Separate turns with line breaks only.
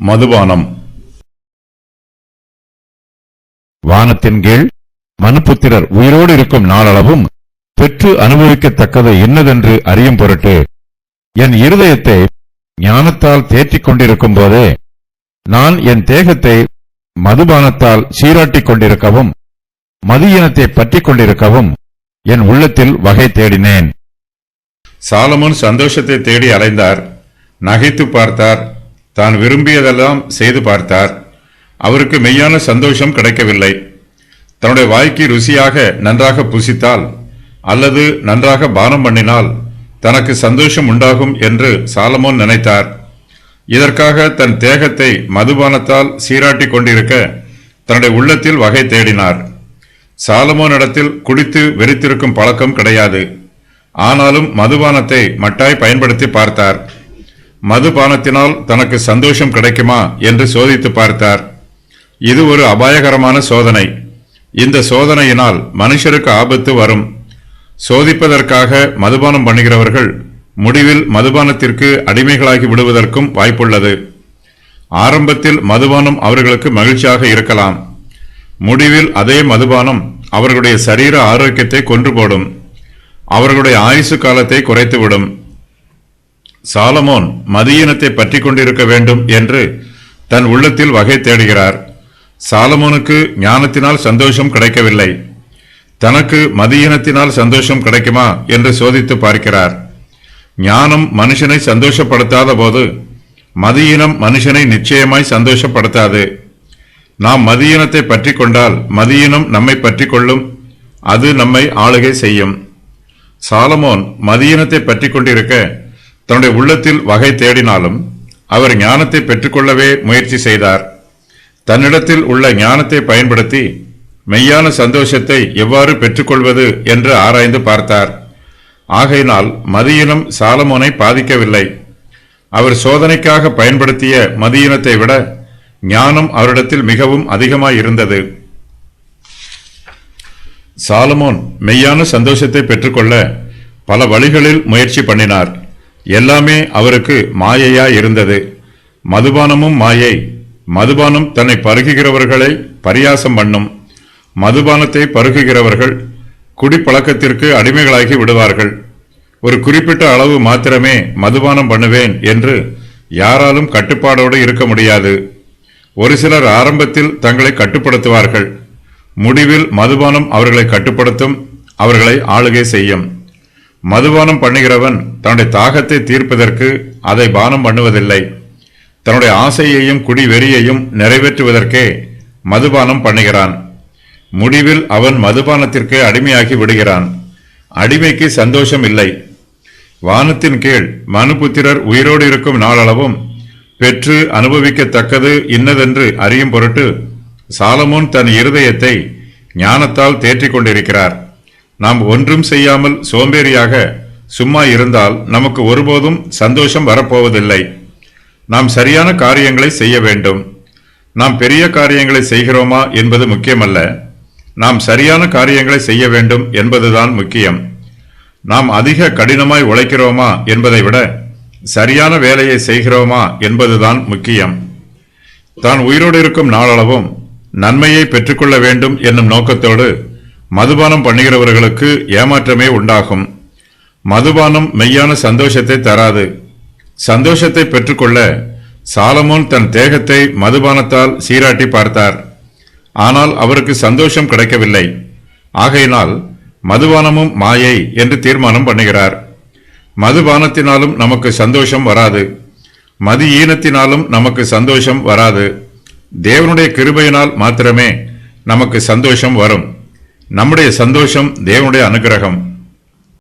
மதுபானம்.
வானத்தின் கீழ் மனுபுத்திரர் உயிரோடு இருக்கும் நாளளவும் பெற்று அனுபவிக்கத்தக்கது இன்னதென்று அறியும் பொருட்டு என் இருதயத்தை ஞானத்தால் தேற்றிக் கொண்டிருக்கும் போதே நான் என் தேகத்தை மதுபானத்தால் சீராட்டிக் கொண்டிருக்கவும் மதியினத்தை பற்றிக் கொண்டிருக்கவும் என் உள்ளத்தில் வகை தேடினேன்.
சாலமோன் சந்தோஷத்தை தேடி அலைந்தார், நகைத்து பார்த்தார், தான் விரும்பியதெல்லாம் செய்து பார்த்தார். அவருக்கு மெய்யான சந்தோஷம் கிடைக்கவில்லை. தன்னுடைய வாய்க்கு ருசியாக நன்றாக புசித்தால் அல்லது நன்றாக பானம் பண்ணினால் தனக்கு சந்தோஷம் உண்டாகும் என்று சாலமோன் நினைத்தார். இதற்காக தன் தேகத்தை மதுபானத்தால் சீராட்டிக் கொண்டிருக்க தன்னுடைய உள்ளத்தில் வகை தேடினார். சாலமோனிடத்தில் குடித்து வெறித்திருக்கும் பழக்கம் கிடையாது. ஆனாலும் மதுபானத்தை மட்டாய் பயன்படுத்தி பார்த்தார். மதுபானத்தினால் தனக்கு சந்தோஷம் கிடைக்குமா என்று சோதித்து பார்த்தார். இது ஒரு அபாயகரமான சோதனை. இந்த சோதனையினால் மனுஷருக்கு ஆபத்து வரும். சோதிப்பதற்காக மதுபானம் பண்ணுகிறவர்கள் முடிவில் மதுபானத்திற்கு அடிமைகளாகி விடுவதற்கும் வாய்ப்புள்ளது. ஆரம்பத்தில் மதுபானம் அவர்களுக்கு மகிழ்ச்சியாக இருக்கலாம். முடிவில் அதே மதுபானம் அவர்களுடைய சரீர ஆரோக்கியத்தை கொன்று போடும். அவர்களுடைய ஆயுசு காலத்தை குறைத்துவிடும். சாலமோன் மதியினத்தை பற்றி கொண்டிருக்க வேண்டும் என்று தன் உள்ளத்தில் வகை தேடுகிறார். சாலமோனுக்கு ஞானத்தினால் சந்தோஷம் கிடைக்கவில்லை. தனக்கு மதியினத்தினால் சந்தோஷம் கிடைக்குமா என்று சோதித்து பார்க்கிறார். ஞானம் மனுஷனை சந்தோஷப்படுத்தாத போது மதியினம் மனுஷனை நிச்சயமாய் சந்தோஷப்படுத்தாது. நாம் மதியினத்தை பற்றி கொண்டால் மதியினம் நம்மை பற்றி கொள்ளும். அது நம்மை ஆளுகை செய்யும். சாலமோன் மதியினத்தை பற்றி கொண்டிருக்க தன்னுடைய உள்ளத்தில் வகை தேடினாலும் அவர் ஞானத்தை பெற்றுக்கொள்ளவே முயற்சி செய்தார். தன்னிடத்தில் உள்ள ஞானத்தை பயன்படுத்தி மெய்யான சந்தோஷத்தை எவ்வாறு பெற்றுக்கொள்வது என்று ஆராய்ந்து பார்த்தார். ஆகையினால் மதியினம் சாலமோனை பாதிக்கவில்லை. அவர் சோதனைக்காக பயன்படுத்திய மதியினத்தை விட ஞானம் அவரிடத்தில் மிகவும் அதிகமாய் இருந்தது. சாலமோன் மெய்யான சந்தோஷத்தை பெற்றுக்கொள்ள பல வழிகளில் முயற்சி பண்ணினார். எல்லாமே அவருக்கு மாயையா இருந்தது. மதுபானமும் மாயை. மதுபானம் தன்னை பருகுகிறவர்களை பரியாசம் பண்ணும். மதுபானத்தை பருகுகிறவர்கள் குடிப்பழக்கத்திற்கு அடிமைகளாகி விடுவார்கள். ஒரு குறிப்பிட்ட அளவு மாத்திரமே மதுபானம் பண்ணுவேன் என்று யாராலும் கட்டுப்பாடோடு இருக்க முடியாது. ஒரு சிலர் ஆரம்பத்தில் தங்களை கட்டுப்படுத்துவார்கள். முடிவில் மதுபானம் அவர்களை கட்டுப்படுத்தும், அவர்களை ஆளுகை செய்யும். மதுபானம் பண்ணுகிறவன் தன்னுடைய தாகத்தை தீர்ப்பதற்கு அதை பானம் பண்ணுவதில்லை. தன்னுடைய ஆசையையும் குடி வெறியையும் நிறைவேற்றுவதற்கே மதுபானம் பண்ணுகிறான். முடிவில் அவன் மதுபானத்திற்கு அடிமையாகி விடுகிறான். அடிமைக்கு சந்தோஷம் இல்லை. வானத்தின் கீழ் மனுபுத்திரர் உயிரோடு இருக்கும் நாளளவும் பெற்று அனுபவிக்கத்தக்கது இன்னதென்று அறியும் பொருட்டு சாலமோன் தன் இருதயத்தை ஞானத்தால் தேற்றிக் கொண்டிருக்கிறார். நாம் ஒன்றும் செய்யாமல் சோம்பேறியாக சும்மா இருந்தால் நமக்கு ஒருபோதும் சந்தோஷம் வரப்போவதில்லை. நாம் சரியான காரியங்களை செய்ய வேண்டும். நாம் பெரிய காரியங்களை செய்கிறோமா என்பது முக்கியமல்ல. நாம் சரியான காரியங்களை செய்ய வேண்டும் என்பதுதான் முக்கியம். நாம் அதிக கடினமாய் உழைக்கிறோமா என்பதை விட சரியான வேலையை செய்கிறோமா என்பதுதான் முக்கியம். தான் உயிரோடு இருக்கும் நாளளவும் நன்மையை பெற்றுக்கொள்ள வேண்டும் என்னும் நோக்கத்தோடு மதுபானம் பண்ணுகிறவர்களுக்கு ஏமாற்றமே உண்டாகும். மதுபானம் மெய்யான சந்தோஷத்தை தராது. சந்தோஷத்தை பெற்றுக்கொள்ள சாலமோன் தன் தேகத்தை மதுபானத்தால் சீராட்டி பார்த்தார். ஆனால் அவருக்கு சந்தோஷம் கிடைக்கவில்லை. ஆகையினால் மதுபானமும் மாயை என்று தீர்மானம் பண்ணுகிறார். மதுபானத்தினாலும் நமக்கு சந்தோஷம் வராது. மது ஈனத்தினாலும் நமக்கு சந்தோஷம் வராது. தேவனுடைய கிருபையினால் மாத்திரமே நமக்கு சந்தோஷம் வரும். நம்முடைய சந்தோஷம் தேவனுடைய அனுகிரகம்.